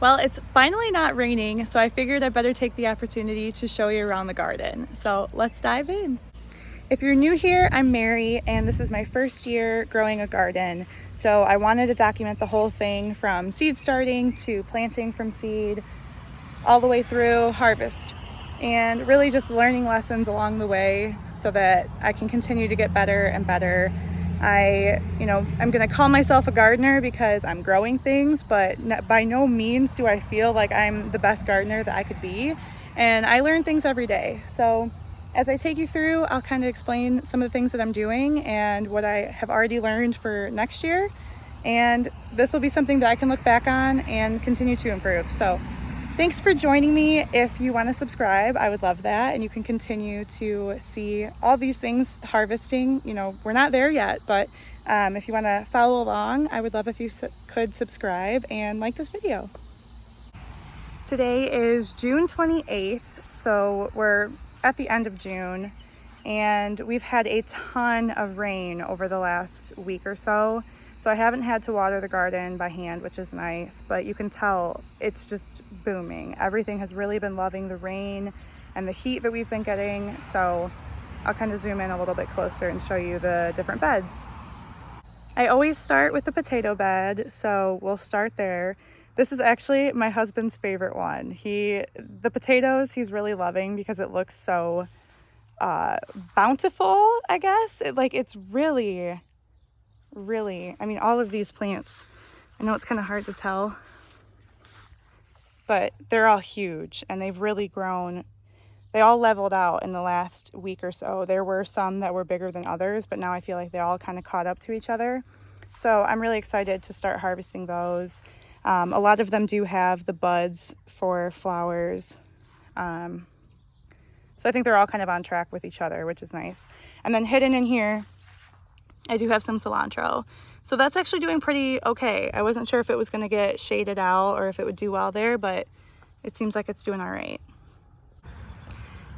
Well, it's finally not raining, so I figured I better take the opportunity to show you around the garden. So let's dive in. If you're new here, I'm Mary, and this is my first year growing a garden. So I wanted to document the whole thing from seed starting to planting from seed, all the way through harvest, and really just learning lessons along the way so that I can continue to get better and better. I'm gonna call myself a gardener because I'm growing things, but by no means do I feel like I'm the best gardener that I could be. And I learn things every day. So as I take you through, I'll kind of explain some of the things that I'm doing and what I have already learned for next year. And this will be something that I can look back on and continue to improve. So thanks for joining me. If you want to subscribe, I would love that. And you can continue to see all these things harvesting. We're not there yet, but if you want to follow along, I would love if you could subscribe and like this video. Today is June 28th, so we're at the end of June, and we've had a ton of rain over the last week or so. So I haven't had to water the garden by hand, which is nice, but you can tell it's just booming. Everything has really been loving the rain and the heat that we've been getting. So I'll kind of zoom in a little bit closer and show you the different beds. I always start with the potato bed, so we'll start there. This is actually my husband's favorite one. The potatoes he's really loving because it looks so bountiful, I guess. It's really, all of these plants, I know it's kind of hard to tell, but they're all huge and they've really grown. They all leveled out in the last week or so. There were some that were bigger than others, but now I feel like they all kind of caught up to each other. So I'm really excited to start harvesting those. A lot of them do have the buds for flowers. So I think they're all kind of on track with each other, which is nice. And then hidden in here, I do have some cilantro. So that's actually doing pretty okay. I wasn't sure if it was going to get shaded out or if it would do well there, but it seems like it's doing all right.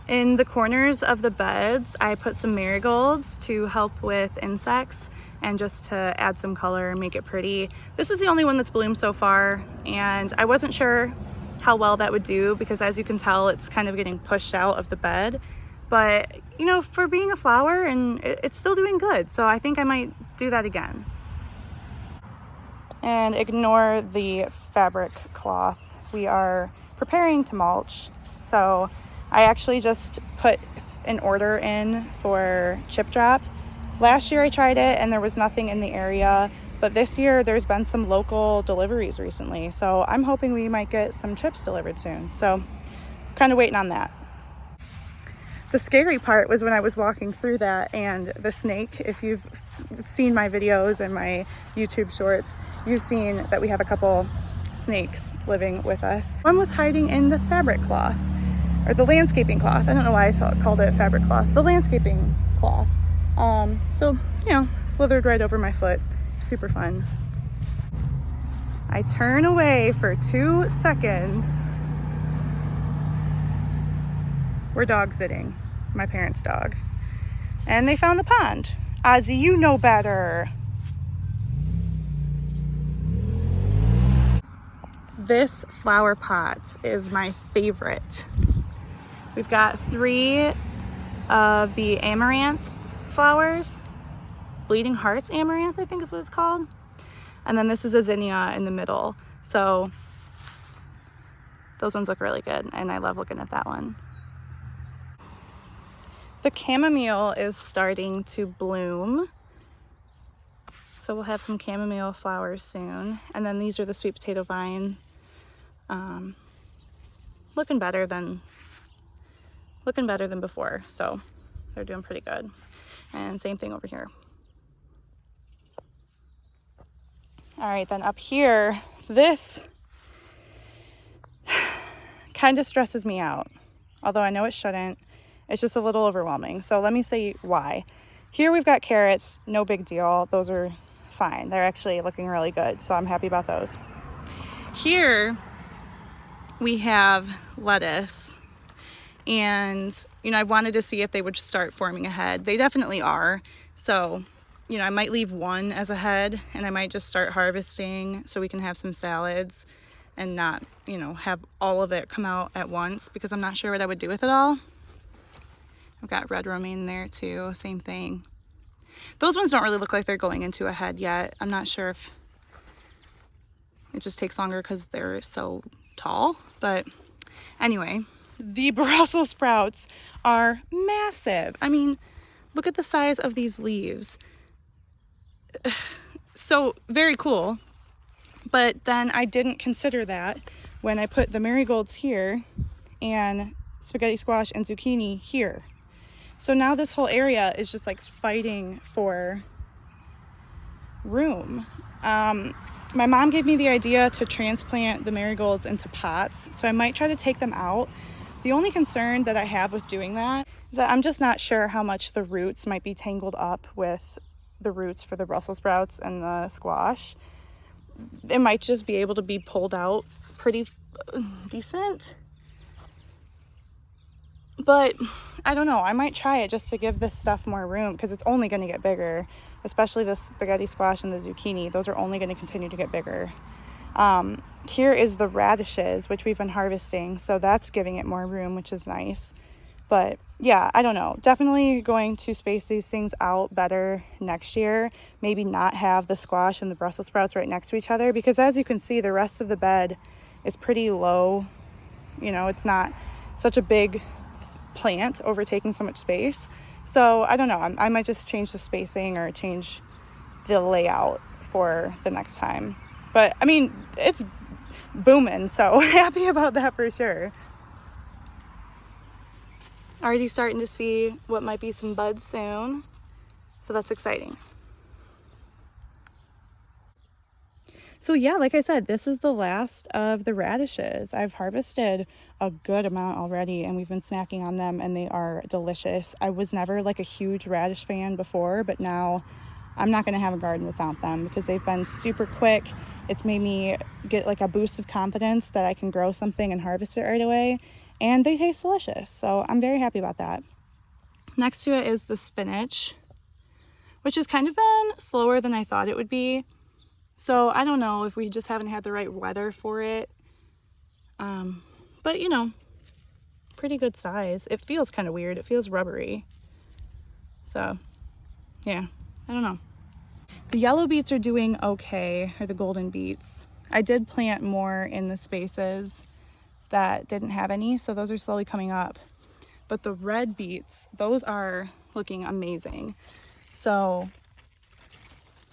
In the corners of the beds, I put some marigolds to help with insects and just to add some color and make it pretty. This is the only one that's bloomed so far, and I wasn't sure how well that would do because, as you can tell, it's kind of getting pushed out of the bed. But for being a flower, and it's still doing good, so I think I might do that again. And ignore the fabric cloth. We are preparing to mulch, so I actually just put an order in for chip drop. Last year I tried it and there was nothing in the area, but this year there's been some local deliveries recently, so I'm hoping we might get some chips delivered soon. So kind of waiting on that. The scary part was when I was walking through that and the snake. If you've seen my videos and my YouTube shorts, you've seen that we have a couple snakes living with us. One was hiding in the fabric cloth, or the landscaping cloth. I don't know why I called it fabric cloth. The landscaping cloth. So slithered right over my foot. Super fun. I turn away for 2 seconds. We're dog sitting, my parents' dog. And they found the pond. Ozzy, you know better. This flower pot is my favorite. We've got 3 of the amaranth flowers. Bleeding Hearts amaranth, I think is what it's called. And then this is a zinnia in the middle. So those ones look really good, and I love looking at that one. The chamomile is starting to bloom. So we'll have some chamomile flowers soon. And then these are the sweet potato vine. Looking better than before. So they're doing pretty good. And same thing over here. All right, then up here, this kind of stresses me out. Although I know it shouldn't. It's just a little overwhelming. So let me say why. Here we've got carrots, no big deal. Those are fine. They're actually looking really good. So I'm happy about those. Here we have lettuce. And, I wanted to see if they would start forming a head. They definitely are. So, I might leave one as a head, and I might just start harvesting so we can have some salads. and not, you know, have all of it come out at once, because I'm not sure what I would do with it all. I've got red romaine there too, same thing. Those ones don't really look like they're going into a head yet. I'm not sure if it just takes longer because they're so tall. But anyway, the Brussels sprouts are massive. I mean, look at the size of these leaves. So very cool. But then I didn't consider that when I put the marigolds here and spaghetti squash and zucchini here. So now this whole area is just like fighting for room. My mom gave me the idea to transplant the marigolds into pots, so I might try to take them out. The only concern that I have with doing that is that I'm just not sure how much the roots might be tangled up with the roots for the Brussels sprouts and the squash. It might just be able to be pulled out pretty decent. But I don't know, I might try it just to give this stuff more room, because it's only going to get bigger, especially the spaghetti squash and the zucchini. Those are only going to continue to get bigger. Here is the radishes, which we've been harvesting, so that's giving it more room, which is nice. But yeah, I don't know, definitely going to space these things out better next year. Maybe not have the squash and the Brussels sprouts right next to each other, because as you can see, the rest of the bed is pretty low. You know, it's not such a big plant overtaking so much space. So I don't know, I might just change the spacing or change the layout for the next time. But I mean, it's booming, so happy about that for sure. Already starting to see what might be some buds soon, so that's exciting. So yeah, like I said, this is the last of the radishes. I've harvested a good amount already, and we've been snacking on them, and they are delicious. I was never like a huge radish fan before, but now I'm not going to have a garden without them, because they've been super quick. It's made me get like a boost of confidence that I can grow something and harvest it right away, and they taste delicious. So I'm very happy about that. Next to it is the spinach, which has kind of been slower than I thought it would be. So I don't know if we just haven't had the right weather for it. But you know, pretty good size. It feels kind of weird. It feels rubbery. So yeah, I don't know. The yellow beets are doing okay, or the golden beets. I did plant more in the spaces that didn't have any, so those are slowly coming up. But the red beets, those are looking amazing. So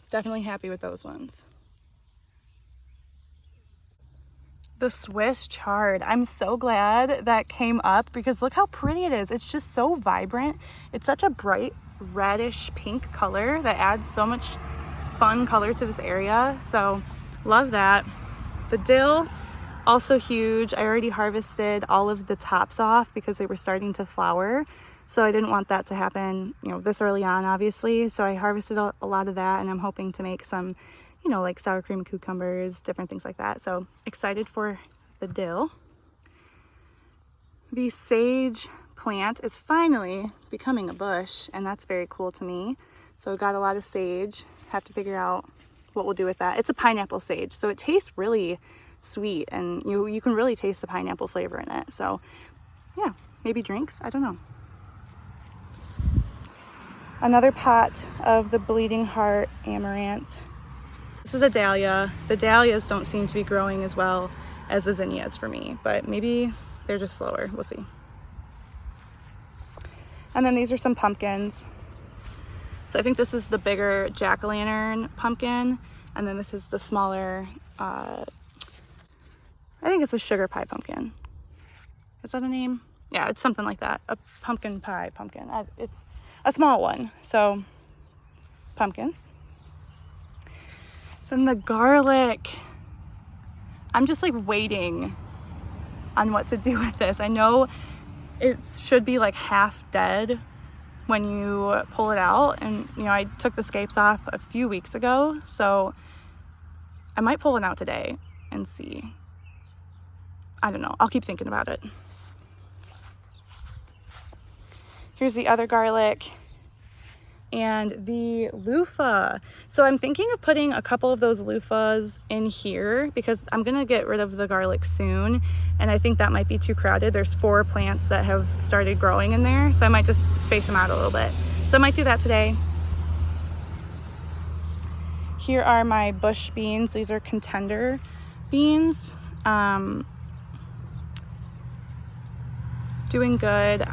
definitely happy with those ones. The Swiss chard, I'm so glad that came up, because look how pretty it is. It's just so vibrant. It's such a bright reddish pink color that adds so much fun color to this area. So love that. The dill, also huge. I already harvested all of the tops off because they were starting to flower. So I didn't want that to happen, you know, this early on, obviously. So I harvested a lot of that, and I'm hoping to make some, you know, like sour cream and cucumbers, different things like that. So excited for the dill. The sage plant is finally becoming a bush, and that's very cool to me. So got a lot of sage. Have to figure out what we'll do with that. It's a pineapple sage, so it tastes really sweet, and you can really taste the pineapple flavor in it. So yeah, maybe drinks, I don't know. Another pot of the bleeding heart amaranth. This is a dahlia. The dahlias don't seem to be growing as well as the zinnias for me, but maybe they're just slower. We'll see. And then these are some pumpkins. So I think this is the bigger jack-o'-lantern pumpkin, and then this is the smaller, I think it's a sugar pie pumpkin. Is that a name? Yeah, it's something like that. A pumpkin pie pumpkin. It's a small one. So pumpkins. Then the garlic. I'm just like waiting on what to do with this. I know it should be like half dead when you pull it out, and you know, I took the scapes off a few weeks ago, so I might pull it out today and see. I don't know, I'll keep thinking about it. Here's the other garlic. and the loofah. So I'm thinking of putting a couple of those loofahs in here because I'm gonna get rid of the garlic soon, and I think that might be too crowded. There's 4 plants that have started growing in there, so I might just space them out a little bit. So I might do that today. Here are my bush beans. These are contender beans. Doing good.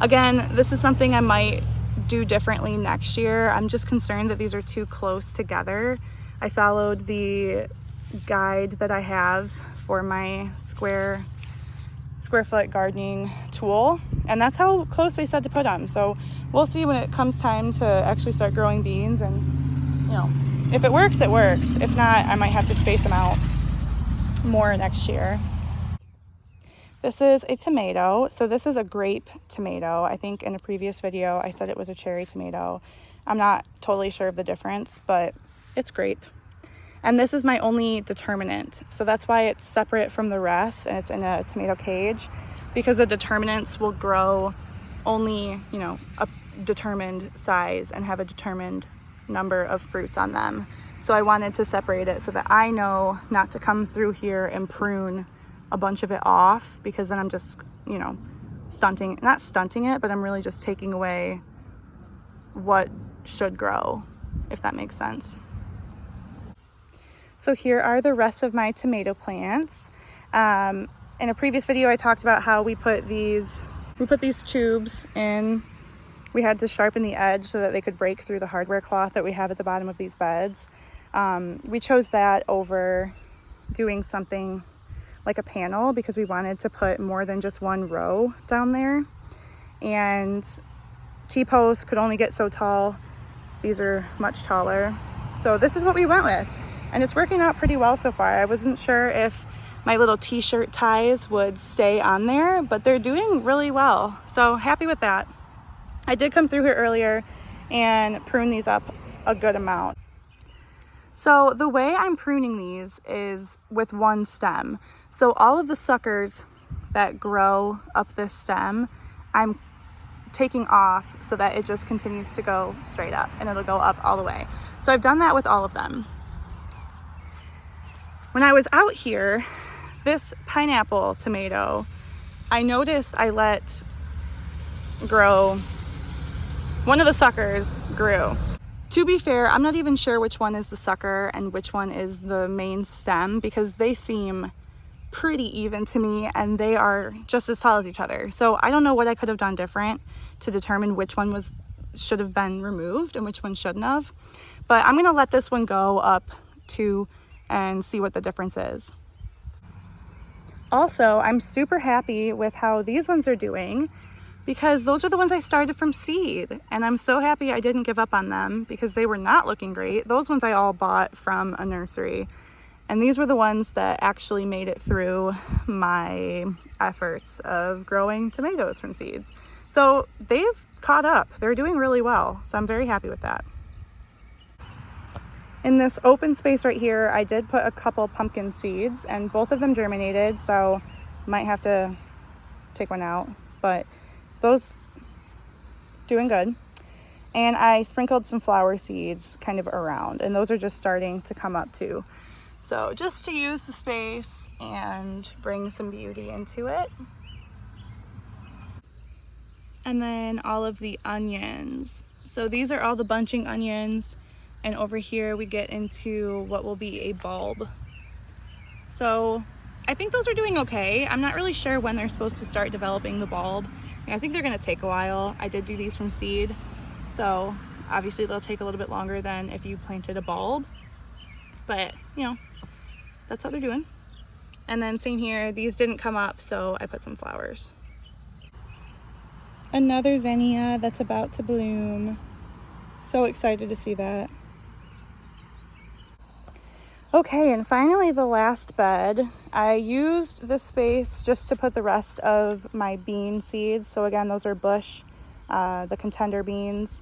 Again, this is something I might do differently next year. I'm just concerned that these are too close together. I followed the guide that I have for my square foot gardening tool, and that's how close they said to put them. So we'll see when it comes time to actually start growing beans, and you know, if it works, it works. If not, I might have to space them out more next year. This is a tomato. So this is a grape tomato. I think in a previous video I said it was a cherry tomato. I'm not totally sure of the difference, but it's grape. And this is my only determinant. So that's why it's separate from the rest, and it's in a tomato cage, because the determinants will grow only, you know, a determined size and have a determined number of fruits on them. So I wanted to separate it so that I know not to come through here and prune a bunch of it off, because then I'm just, you know, not stunting it, but I'm really just taking away what should grow, if that makes sense. So here are the rest of my tomato plants. In a previous video I talked about how we put these tubes in. We had to sharpen the edge so that they could break through the hardware cloth that we have at the bottom of these beds. We chose that over doing something like a panel because we wanted to put more than just one row down there, and T-posts could only get so tall. These are much taller, so this is what we went with, and it's working out pretty well so far. I wasn't sure if my little t-shirt ties would stay on there, but they're doing really well, so happy with that. I did come through here earlier and prune these up a good amount. So the way I'm pruning these is with one stem. So all of the suckers that grow up this stem, I'm taking off so that it just continues to go straight up, and it'll go up all the way. So I've done that with all of them. When I was out here, this pineapple tomato, I noticed I let grow, one of the suckers grew. To be fair, I'm not even sure which one is the sucker and which one is the main stem, because they seem pretty even to me and they are just as tall as each other. So I don't know what I could have done different to determine which one should have been removed and which one shouldn't have. But I'm gonna let this one go up too and see what the difference is. Also, I'm super happy with how these ones are doing, because those are the ones I started from seed, and I'm so happy I didn't give up on them because they were not looking great. Those ones I all bought from a nursery, and these were the ones that actually made it through my efforts of growing tomatoes from seeds. So they've caught up. They're doing really well, so I'm very happy with that. In this open space right here, I did put a couple pumpkin seeds, and both of them germinated, so might have to take one out, but those doing good. And I sprinkled some flower seeds kind of around, and those are just starting to come up too. So just to use the space and bring some beauty into it. And then all of the onions. So these are all the bunching onions, and over here we get into what will be a bulb. So I think those are doing okay. I'm not really sure when they're supposed to start developing the bulb. I think they're gonna take a while. I did do these from seed, so obviously they'll take a little bit longer than if you planted a bulb, but you know, that's how they're doing. And then same here, these didn't come up, so I put some flowers. Another zinnia that's about to bloom. So excited to see that. Okay, and finally the last bed. I used this space just to put the rest of my bean seeds. So again, those are bush, the contender beans,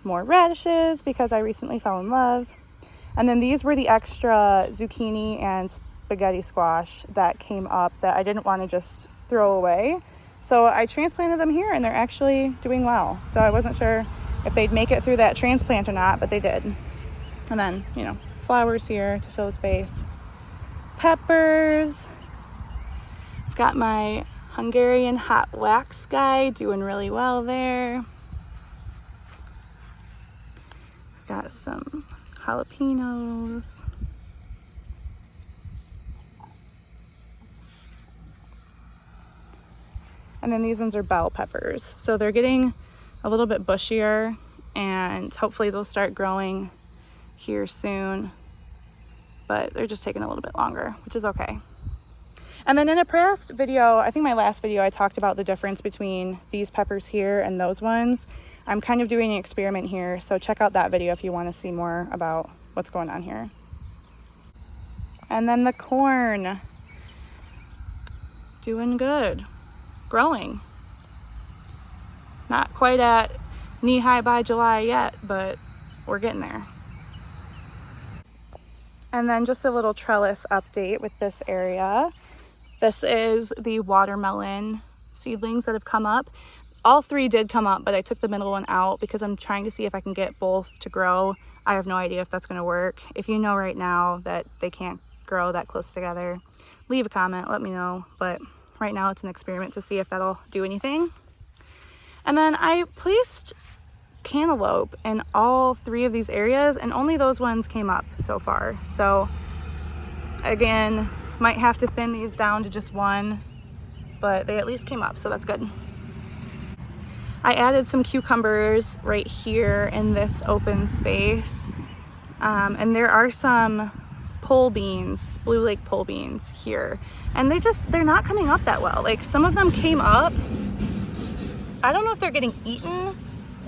more radishes because I recently fell in love. And then these were the extra zucchini and spaghetti squash that came up that I didn't want to just throw away. So I transplanted them here and they're actually doing well. So I wasn't sure if they'd make it through that transplant or not, but they did. And then, you know, flowers here to fill the space. Peppers. I've got my Hungarian hot wax guy doing really well there. Got some jalapenos. And then these ones are bell peppers. So they're getting a little bit bushier, and hopefully they'll start growing here soon. But they're just taking a little bit longer, which is okay. And then in a past video, I think my last video, I talked about the difference between these peppers here and those ones. I'm kind of doing an experiment here, so check out that video if you want to see more about what's going on here. And then the corn, doing good, growing. Not quite at knee-high by July yet, but we're getting there. And then just a little trellis update with this area. This is the watermelon seedlings that have come up. All three did come up, but I took the middle one out because I'm trying to see if I can get both to grow. I have no idea if that's going to work. If you know right now that they can't grow that close together, leave a comment, let me know. But right now it's an experiment to see if that'll do anything. And then I placed cantaloupe in all three of these areas, and only those ones came up so far. So again, might have to thin these down to just one, but they at least came up, so that's good. I added some cucumbers right here in this open space. And there are some pole beans, Blue Lake pole beans here. And they're not coming up that well. Like, some of them came up. I don't know if they're getting eaten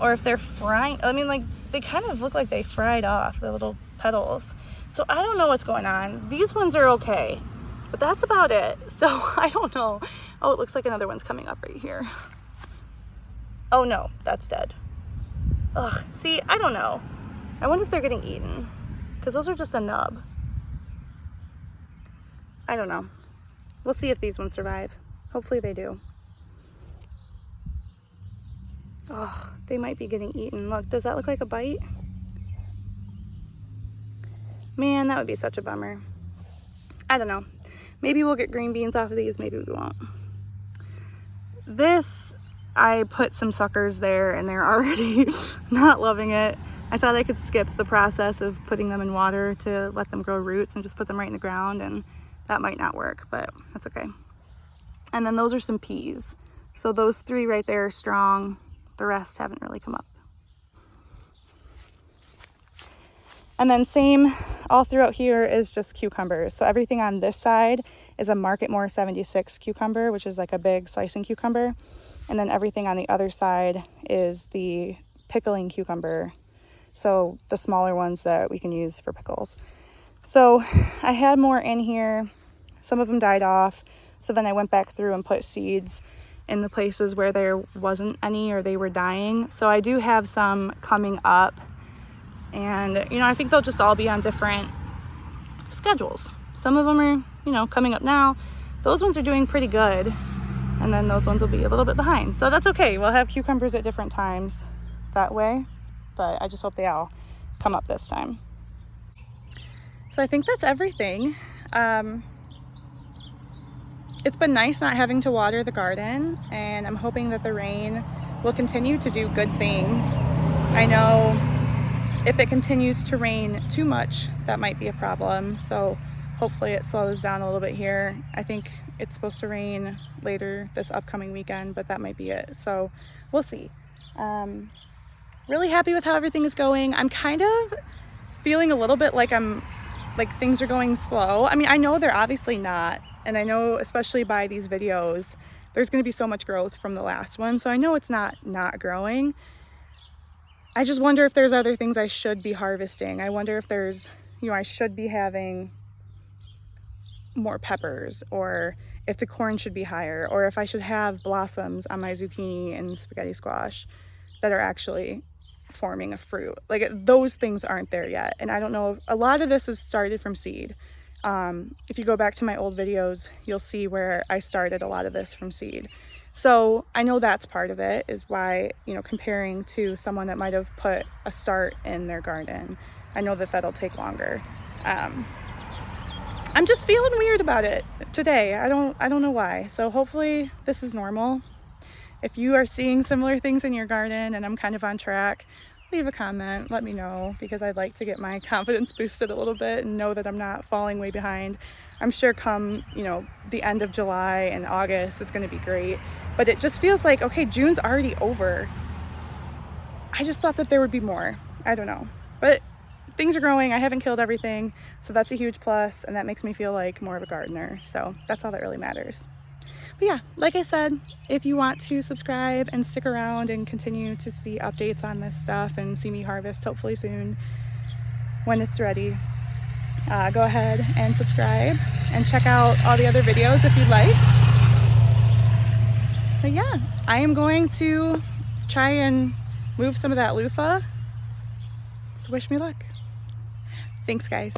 or if they're frying. I mean, like, they kind of look like they fried off the little petals. So I don't know what's going on. These ones are okay, but that's about it. So I don't know. Oh, it looks like another one's coming up right here. Oh no, that's dead. Ugh, see, I don't know. I wonder if they're getting eaten, because those are just a nub. I don't know. We'll see if these ones survive. Hopefully they do. Oh, they might be getting eaten. Look, does that look like a bite? Man, that would be such a bummer. I don't know. Maybe we'll get green beans off of these, maybe we won't. This, I put some suckers there and they're already not loving it. I thought I could skip the process of putting them in water to let them grow roots and just put them right in the ground, and that might not work, but that's okay. And then those are some peas. So those three right there are strong. The rest haven't really come up. And then same all throughout here is just cucumbers. So everything on this side is a Marketmore 76 cucumber, which is like a big slicing cucumber. And then everything on the other side is the pickling cucumber. So the smaller ones that we can use for pickles. So I had more in here. Some of them died off. So then I went back through and put seeds in the places where there wasn't any or they were dying. So I do have some coming up. And, you know, I think they'll just all be on different schedules. Some of them are, you know, coming up now. Those ones are doing pretty good. And then those ones will be a little bit behind. So that's okay. We'll have cucumbers at different times that way. But I just hope they all come up this time. So I think that's everything. It's been nice not having to water the garden. And I'm hoping that the rain will continue to do good things. I know if it continues to rain too much, that might be a problem. So hopefully it slows down a little bit here. I think it's supposed to rain later this upcoming weekend, but that might be it. So we'll see. Really happy with how everything is going. I'm kind of feeling a little bit like things are going slow. I mean, I know they're obviously not. And I know, especially by these videos, there's going to be so much growth from the last one. So I know it's not growing. I just wonder if there's other things I should be harvesting. I wonder if there's, you know, I should be having more peppers, or if the corn should be higher, or if I should have blossoms on my zucchini and spaghetti squash that are actually forming a fruit. Like, those things aren't there yet. And I don't know, a lot of this is started from seed. If you go back to my old videos, you'll see where I started a lot of this from seed. So I know that's part of it, is why, you know, comparing to someone that might have put a start in their garden, I know that that'll take longer. I'm just feeling weird about it today. I don't know why. So hopefully this is normal. If you are seeing similar things in your garden and I'm kind of on track, leave a comment, let me know, because I'd like to get my confidence boosted a little bit and know that I'm not falling way behind. I'm sure come, you know, the end of July and August, it's going to be great. But it just feels like, okay, June's already over. I just thought that there would be more. I don't know. But things are growing. I haven't killed everything, so that's a huge plus, and that makes me feel like more of a gardener. So that's all that really matters. But yeah, like I said, if you want to subscribe and stick around and continue to see updates on this stuff and see me harvest hopefully soon when it's ready, go ahead and subscribe and check out all the other videos if you'd like. But yeah, I am going to try and move some of that loofah, so wish me luck. Thanks, guys.